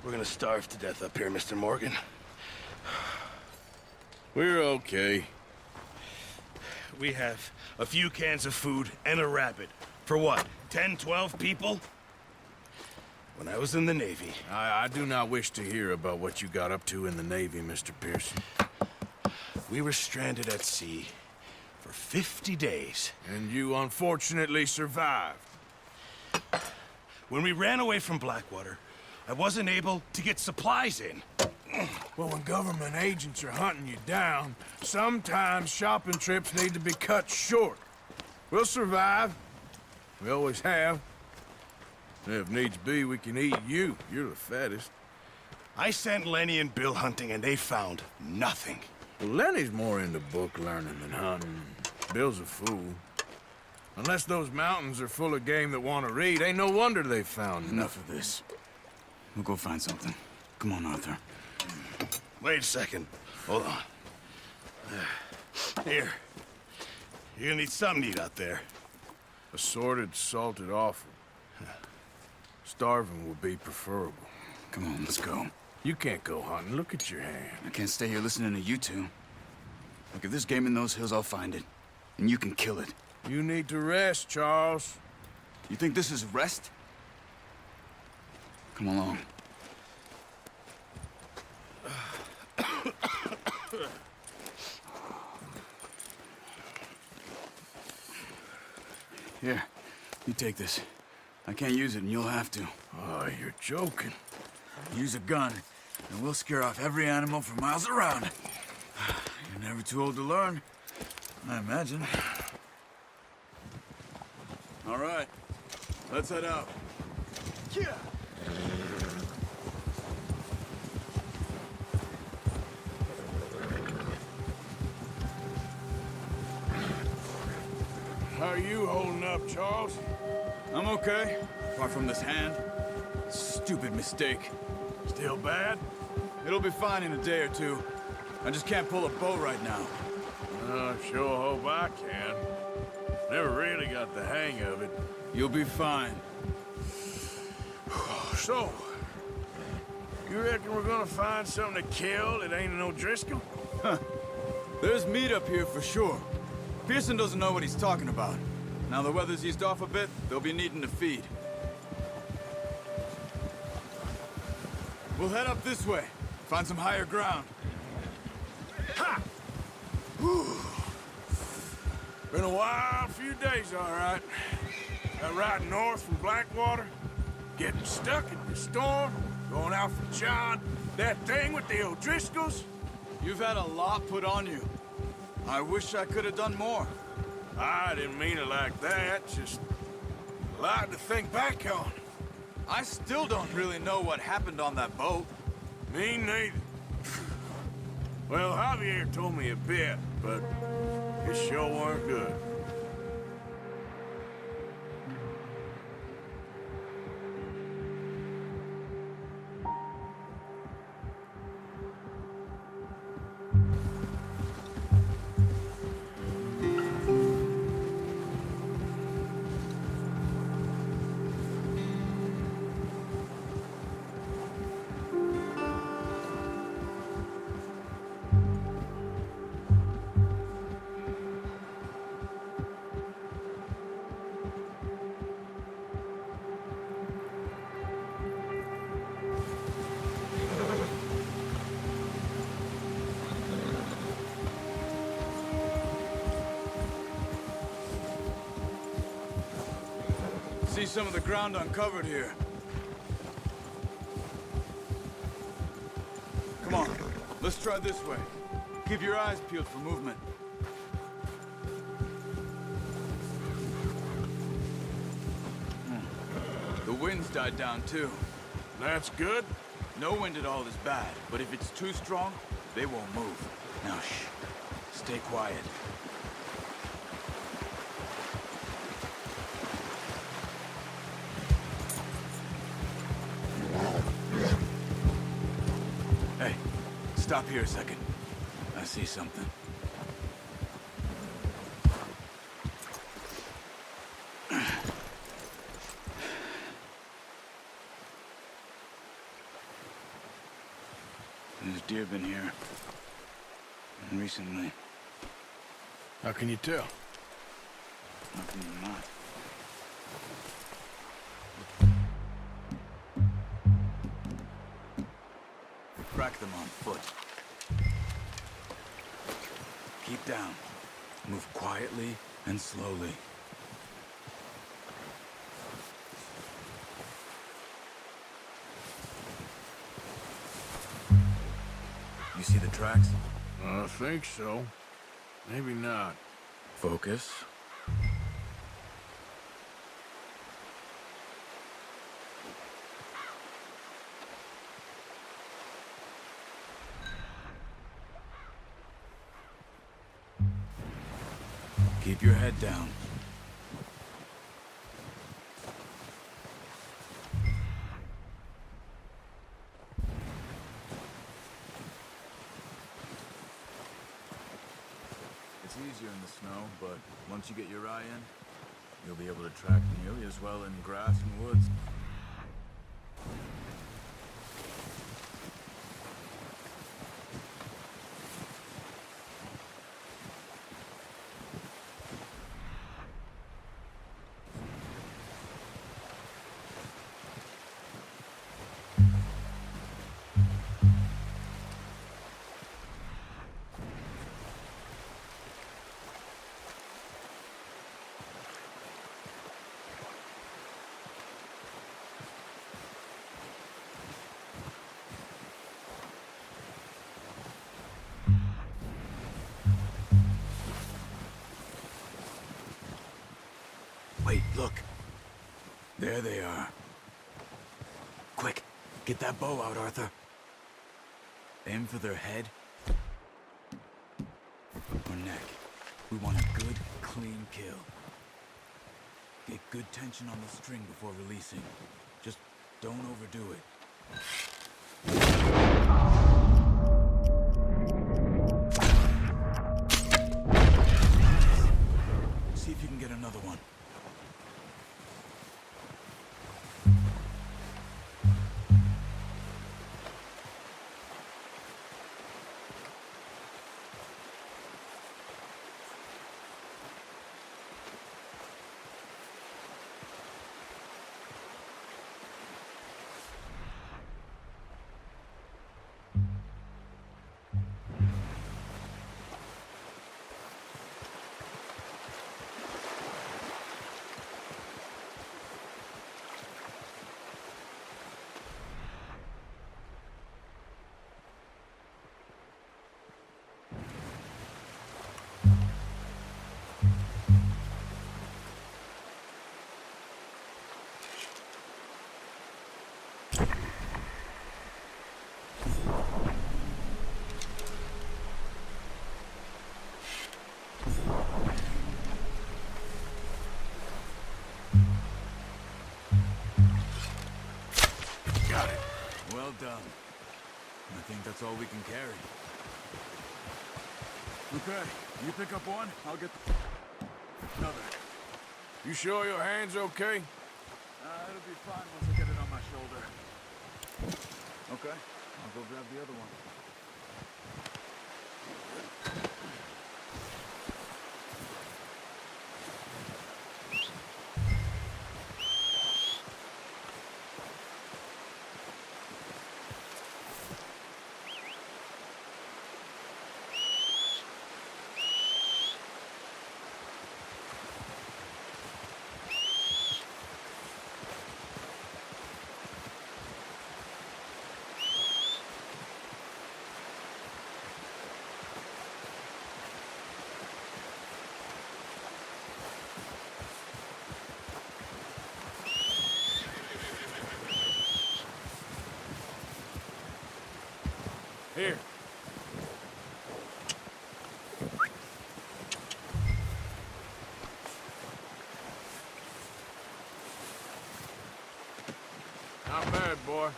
We're gonna starve to death up here, Mr. Morgan. We're okay. We have a few cans of food and a rabbit. For what, 10, 12 people? When I was in the Navy... I do not wish to hear about what you got up to in the Navy, Mr. Pearson. We were stranded at sea for 50 days. And you unfortunately survived. When we ran away from Blackwater, I wasn't able to get supplies in. Well, when government agents are hunting you down, sometimes shopping trips need to be cut short. We'll survive. We always have. If needs be, we can eat you. You're the fattest. I sent Lenny and Bill hunting, and they found nothing. Well, Lenny's more into book learning than hunting. Bill's a fool. Unless those mountains are full of game that want to read, ain't no wonder they found Enough of this. We'll go find something. Come on, Arthur. Wait a second. Hold on. Here. You're gonna need something to eat out there. Assorted, salted offal. Starving would be preferable. Come on, let's go. You can't go hunting. Look at your hand. I can't stay here listening to you two. Look, if there's game in those hills, I'll find it. And you can kill it. You need to rest, Charles. You think this is rest? Come along. Here, you take this. I can't use it, and you'll have to. Oh, you're joking. Use a gun, and we'll scare off every animal for miles around. You're never too old to learn, I imagine. All right, let's head out. Yeah. How are you holding up, Charles? I'm okay, apart from this hand. Stupid mistake. Still bad? It'll be fine in a day or two. I just can't pull a bow right now. Sure hope I can. Never really got the hang of it. You'll be fine. So, you reckon we're gonna find something to kill that ain't no Driscoll? There's meat up here for sure. Pearson doesn't know what he's talking about. Now the weather's eased off a bit, they'll be needing to feed. We'll head up this way. Find some higher ground. Ha! Whew. Been a wild few days, all right. That ride north from Blackwater, getting stuck in the storm, going out for John, that thing with the O'Driscolls. You've had a lot put on you. I wish I could have done more. I didn't mean it like that, just a lot to think back on. I still don't really know what happened on that boat. Me neither. Well, Javier told me a bit, but it sure weren't good. See some of the ground uncovered here. Come on, let's try this way. Keep your eyes peeled for movement. The wind's died down too. That's good. No wind at all is bad, but if it's too strong, they won't move. Now shh, stay quiet. Hey, stop here a second. I see something. deer been here. And recently. How can you tell? How can you not? Crack them on foot. Keep down. Move quietly and slowly. You see the tracks? I think so. Maybe not. Focus. Keep your head down. It's easier in the snow, but once you get your eye in, you'll be able to track nearly as well in grass and woods. Wait, look. There they are. Quick, get that bow out, Arthur. Aim for their head or neck. We want a good, clean kill. Get good tension on the string before releasing. Just don't overdo it. See if you can get another one. Well done. I think that's all we can carry. Okay, you pick up one, I'll get another. You sure your hand's okay? It'll be fine once I get it on my shoulder. Okay, I'll go grab the other one. Here. Not bad, boy.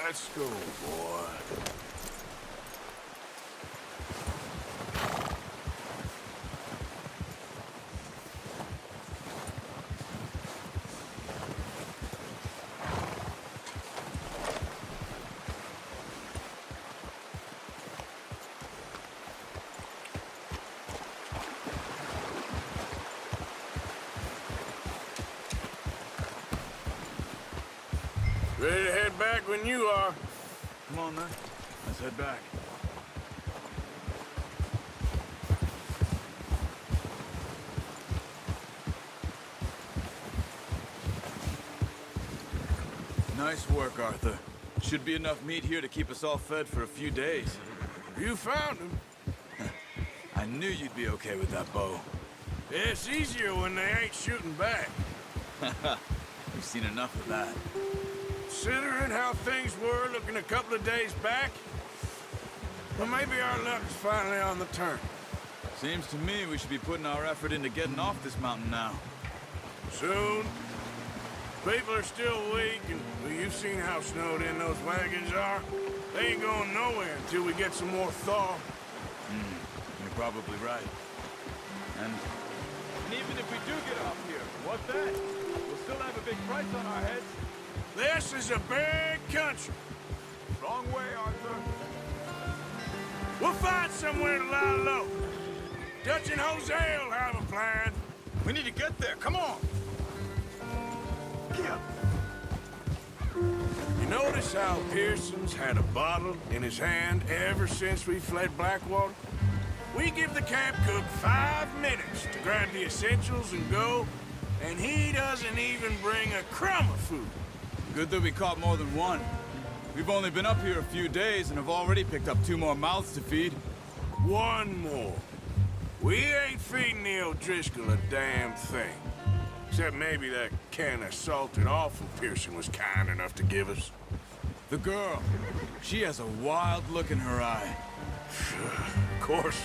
Let's go, boy. Ready to head back when you are. Come on, then. Let's head back. Nice work, Arthur. Should be enough meat here to keep us all fed for a few days. You found him. I knew you'd be okay with that bow. It's easier when they ain't shooting back. We've seen enough of that. Considering how things were looking a couple of days back, well, maybe our luck's finally on the turn. Seems to me we should be putting our effort into getting off this mountain now. Soon. People are still weak, and well, you've seen how snowed in those wagons are. They ain't going nowhere until we get some more thaw. You're probably right. And even if we do get off here, what then? We'll still have a big price on our heads. This is a big country. Wrong way, Arthur. We'll find somewhere to lie low. Dutch and Jose will have a plan. We need to get there. Come on. Yeah. You notice how Pearson's had a bottle in his hand ever since we fled Blackwater? We give the camp cook 5 minutes to grab the essentials and go, and he doesn't even bring a crumb of food. Good that we caught more than one. We've only been up here a few days and have already picked up 2 more mouths to feed. One more. We ain't feeding the O'Driscoll a damn thing. Except maybe that can of salted offal Pearson was kind enough to give us. The girl. She has a wild look in her eye. Of course.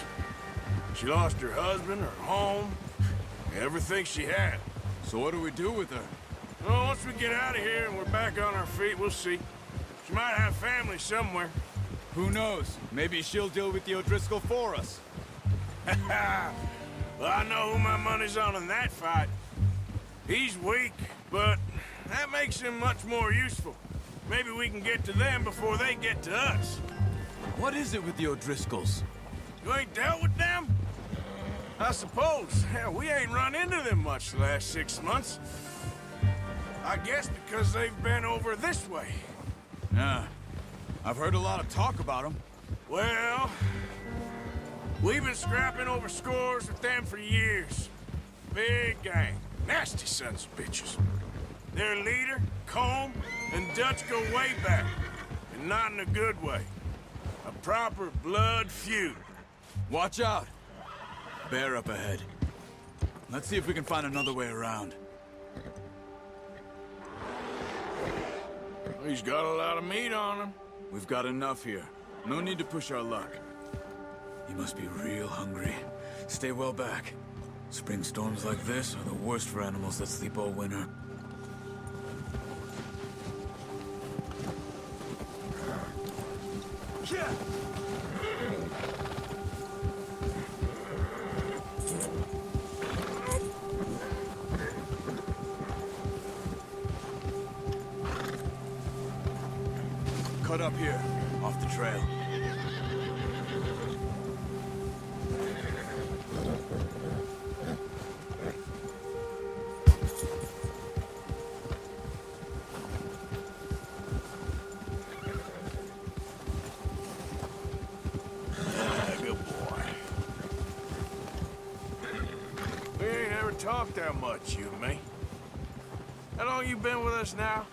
She lost her husband, her home, everything she had. So what do we do with her? Well, once we get out of here and we're back on our feet, we'll see. She might have family somewhere. Who knows? Maybe she'll deal with the O'Driscoll for us. Well, I know who my money's on in that fight. He's weak, but that makes him much more useful. Maybe we can get to them before they get to us. What is it with the O'Driscolls? You ain't dealt with them? I suppose. Hell, we ain't run into them much the last 6 months. I guess because they've been over this way. Yeah. I've heard a lot of talk about them. Well, we've been scrapping over scores with them for years. Big gang. Nasty sons of bitches. Their leader, Combe, and Dutch go way back. And not in a good way. A proper blood feud. Watch out! Bear up ahead. Let's see if we can find another way around. He's got a lot of meat on him. We've got enough here. No need to push our luck. You must be real hungry. Stay well back. Spring storms like this are the worst for animals that sleep all winter. Yeah. Cut up here, off the trail. Good boy. We ain't ever talked that much, you and me. How long you been with us now?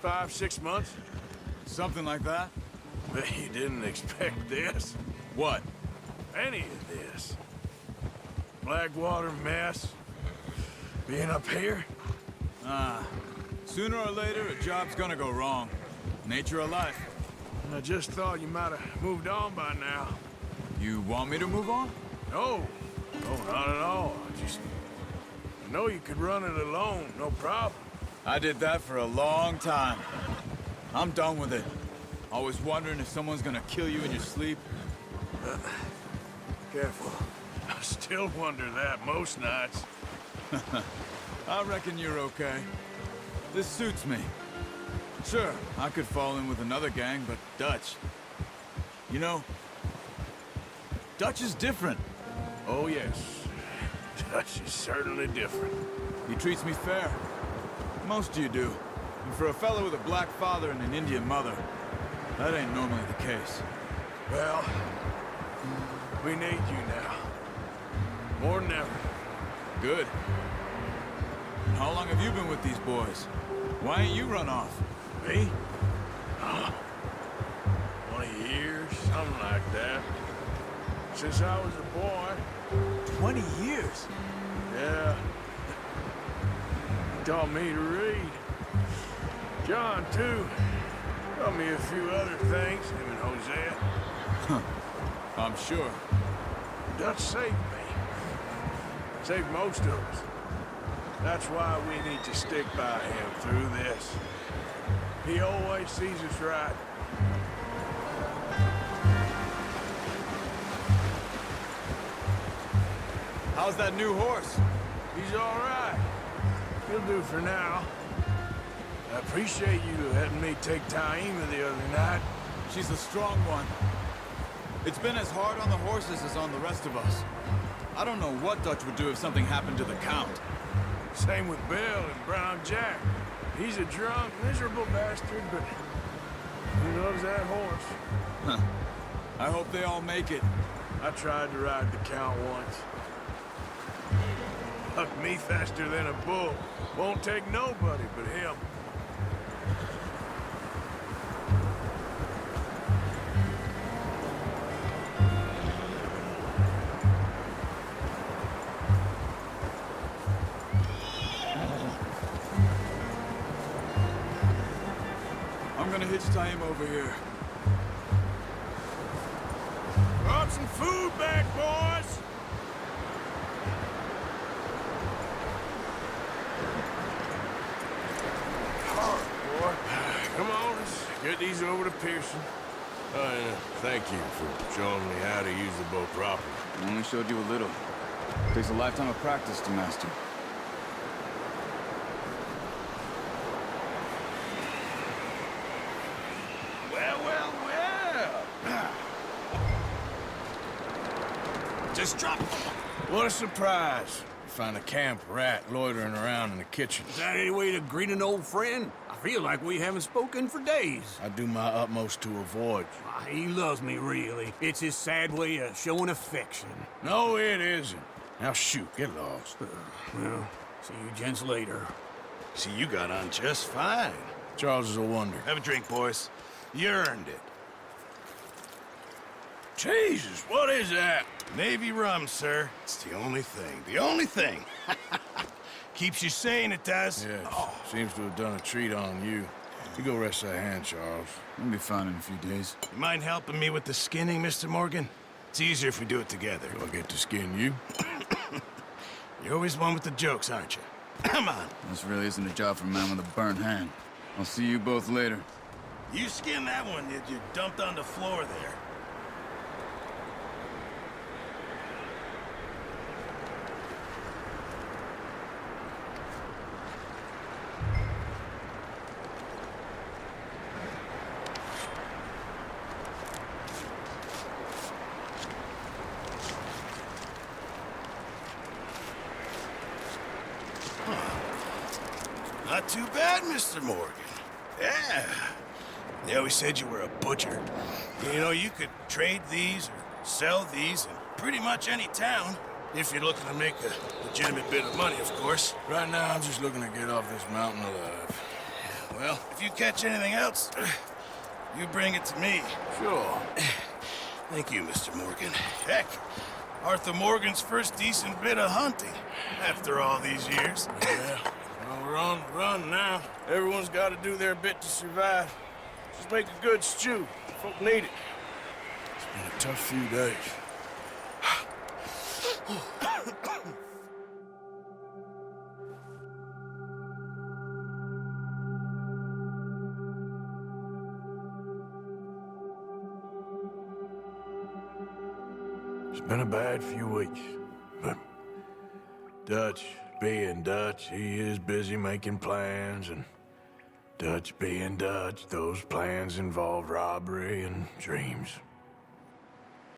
5, 6 months? Something like that? Bet you didn't expect this. What? Any of this. Blackwater mess. Being up here. Sooner or later, a job's gonna go wrong. Nature of life. I just thought you might have moved on by now. You want me to move on? No. No, not at all. I know you could run it alone, no problem. I did that for a long time. I'm done with it. Always wondering if someone's gonna kill you in your sleep. Careful. I still wonder that most nights. I reckon you're okay. This suits me. Sure, I could fall in with another gang, but Dutch... You know, Dutch is different. Oh, yes. Dutch is certainly different. He treats me fair. Most of you do. And for a fellow with a black father and an Indian mother, that ain't normally the case. Well, we need you now. More than ever. Good. And how long have you been with these boys? Why ain't you run off? Me? 20 years, something like that. Since I was a boy. 20 years? Yeah. He taught me to read. John, too. Taught me a few other things, him and Hosea. I'm sure. Dutch saved me. Saved most of us. That's why we need to stick by him through this. He always sees us right. How's that new horse? He's all right. He'll do for now. I appreciate you letting me take Taima the other night. She's the strong one. It's been as hard on the horses as on the rest of us. I don't know what Dutch would do if something happened to the Count. Same with Bill and Brown Jack. He's a drunk, miserable bastard, but he loves that horse. Huh. I hope they all make it. I tried to ride the Count once. Hucked me faster than a bull. Won't take nobody but him. I'm gonna hitch Taima over here. Brought some food back, boys! Hard, boy. Come on, let's get these over to Pearson. Oh, yeah. Thank you for showing me how to use the boat properly. I only showed you a little. Takes a lifetime of practice to master. Well, well, well. Just drop it. What a surprise. Find a camp rat loitering around in the kitchen. Is that any way to greet an old friend? I feel like we haven't spoken for days. I do my utmost to avoid you. He loves me, really. It's his sad way of showing affection. No, it isn't. Now shoot, get lost. Well, see you gents later. See, you got on just fine. Charles is a wonder. Have a drink, boys. You earned it. Jesus, what is that? Navy rum, sir. It's the only thing. The only thing. Keeps you sane, it does. Yes, seems to have done a treat on you. You go rest that hand, Charles. We'll be fine in a few days. You mind helping me with the skinning, Mr. Morgan? It's easier if we do it together. Do I get to skin you? You're always one with the jokes, aren't you? Come on. This really isn't a job for a man with a burnt hand. I'll see you both later. You skin that one that you dumped on the floor there. Not too bad, Mr. Morgan. Yeah. They always said you were a butcher. You know, you could trade these or sell these in pretty much any town. If you're looking to make a legitimate bit of money, of course. Right now, I'm just looking to get off this mountain alive. Well, if you catch anything else, you bring it to me. Sure. Thank you, Mr. Morgan. Heck, Arthur Morgan's first decent bit of hunting after all these years. Yeah. Well, we're on the run now. Everyone's got to do their bit to survive. Just make a good stew. Folk need it. It's been a tough few days. It's been a bad few weeks, but Dutch being Dutch, he is busy making plans, and Dutch being Dutch, those plans involve robbery and dreams.